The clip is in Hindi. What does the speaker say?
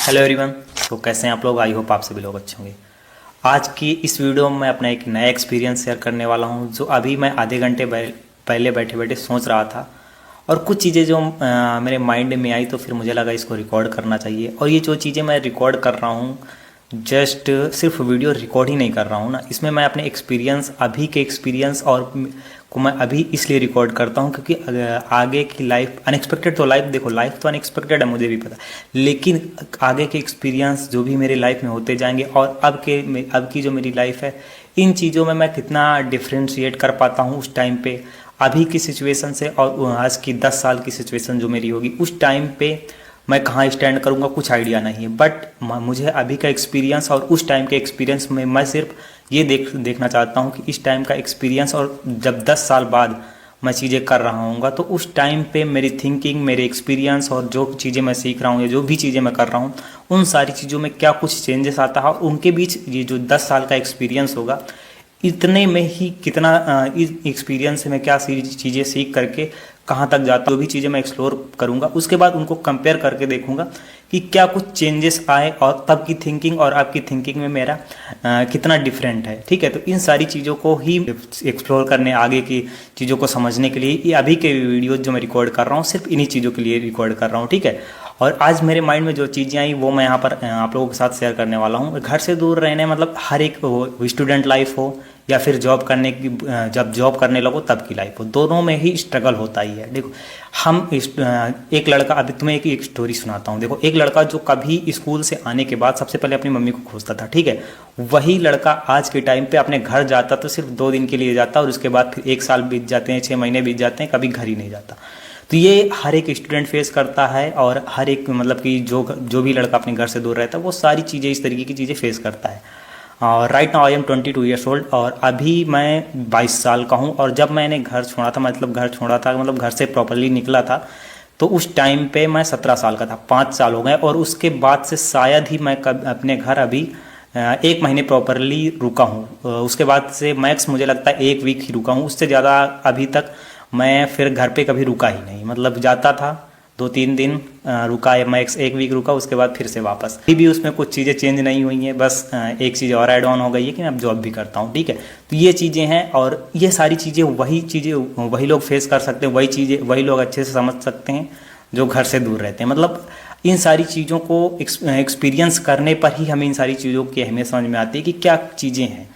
Hello everyone. तो कैसे हैं आप लोग? आई होप आप सभी लोग अच्छे होंगे। आज की इस वीडियो में मैं अपना एक नया एक्सपीरियंस शेयर करने वाला हूं, जो अभी मैं आधे घंटे पहले बैठे बैठे सोच रहा था और कुछ चीज़ें जो मेरे माइंड में आई तो फिर मुझे लगा इसको रिकॉर्ड करना चाहिए। और ये जो चीज़ें मैं रिकॉर्ड कर रहा हूँ, जस्ट सिर्फ वीडियो रिकॉर्ड ही नहीं कर रहा हूँ ना, इसमें मैं अपने एक्सपीरियंस, अभी के एक्सपीरियंस और को मैं अभी इसलिए रिकॉर्ड करता हूँ क्योंकि आगे की लाइफ अनएक्सपेक्टेड, तो लाइफ देखो, लाइफ तो अनएक्सपेक्टेड है, मुझे भी पता, लेकिन आगे के एक्सपीरियंस जो भी मेरे लाइफ में होते जाएंगे और अब की जो मेरी लाइफ है, इन चीज़ों में मैं कितना डिफ्रेंशिएट कर पाता हूँ उस टाइम पे अभी की सिचुएशन से, और आज की 10 साल की सिचुएशन जो मेरी होगी उस टाइम पे मैं कहाँ स्टैंड करूँगा कुछ आइडिया नहीं है। बट मुझे अभी का एक्सपीरियंस और उस टाइम के एक्सपीरियंस में मैं सिर्फ ये देखना चाहता हूँ कि इस टाइम का एक्सपीरियंस और जब 10 साल बाद मैं चीज़ें कर रहा हूँगा तो उस टाइम पे मेरी थिंकिंग, मेरे एक्सपीरियंस और जो चीज़ें मैं सीख रहा हूँ या जो भी चीज़ें मैं कर रहा हूँ उन सारी चीज़ों में क्या कुछ चेंजेस आता है, और उनके बीच ये जो 10 साल का एक्सपीरियंस होगा इतने में ही कितना इस एक्सपीरियंस से मैं क्या चीज़ें सीख करके कहाँ तक जाता हूँ, जो भी चीज़ें मैं एक्सप्लोर करूँगा उसके बाद उनको कंपेयर करके देखूँगा कि क्या कुछ चेंजेस आए और तब की थिंकिंग और आपकी थिंकिंग में मेरा कितना डिफरेंट है। ठीक है, तो इन सारी चीज़ों को ही एक्सप्लोर करने, आगे की चीज़ों को समझने के लिए ये अभी के वीडियो जो मैं रिकॉर्ड कर रहा हूँ सिर्फ इन्हीं चीज़ों के लिए रिकॉर्ड कर रहा हूँ। ठीक है, और आज मेरे माइंड में जो चीज़ें आई वो मैं यहाँ पर आप लोगों के साथ शेयर करने वाला हूँ। घर से दूर रहने मतलब हर एक स्टूडेंट लाइफ हो या फिर जॉब करने की, जब जॉब करने लगो तब की लाइफ हो, दोनों में ही स्ट्रगल होता ही है। देखो हम एक लड़का, अभी तुम्हें एक स्टोरी सुनाता हूँ। देखो एक लड़का जो कभी स्कूल से आने के बाद सबसे पहले अपनी मम्मी को खोजता था, ठीक है, वही लड़का आज के टाइम पे अपने घर जाता तो सिर्फ 2 दिन के लिए जाता और उसके बाद फिर 1 साल बीत जाते हैं, 6 महीने बीत जाते हैं, कभी घर ही नहीं जाता। तो ये हर एक स्टूडेंट फेस करता है और हर एक मतलब कि जो भी लड़का अपने घर से दूर रहता है वो सारी चीज़ें, इस तरीके की चीज़ें फेस करता है। और right now I am 22 years old और अभी मैं 22 साल का हूँ। और जब मैंने घर छोड़ा था, मतलब घर से प्रॉपरली निकला था, तो उस टाइम पे मैं 17 साल का था। 5 साल हो गए और उसके बाद से शायद ही मैं अपने घर अभी 1 महीने प्रॉपरली रुका हूँ। उसके बाद से मैक्स मुझे लगता है 1 वीक ही रुका हूँ, उससे ज़्यादा अभी तक मैं फिर घर पे कभी रुका ही नहीं। मतलब जाता था 2-3 दिन रुका, मैक्स 1 वीक रुका, उसके बाद फिर से वापस। अभी भी उसमें कुछ चीज़ें चेंज नहीं हुई हैं, बस एक चीज़ और ऐड ऑन हो गई है कि मैं अब जॉब भी करता हूँ। ठीक है, तो ये चीज़ें हैं और ये सारी चीज़ें वही लोग फेस कर सकते हैं, वही लोग अच्छे से समझ सकते हैं जो घर से दूर रहते हैं। मतलब इन सारी चीज़ों को एक्सपीरियंस करने पर ही हमें इन सारी चीज़ों की अहमियत समझ में आती है कि क्या चीज़ें हैं।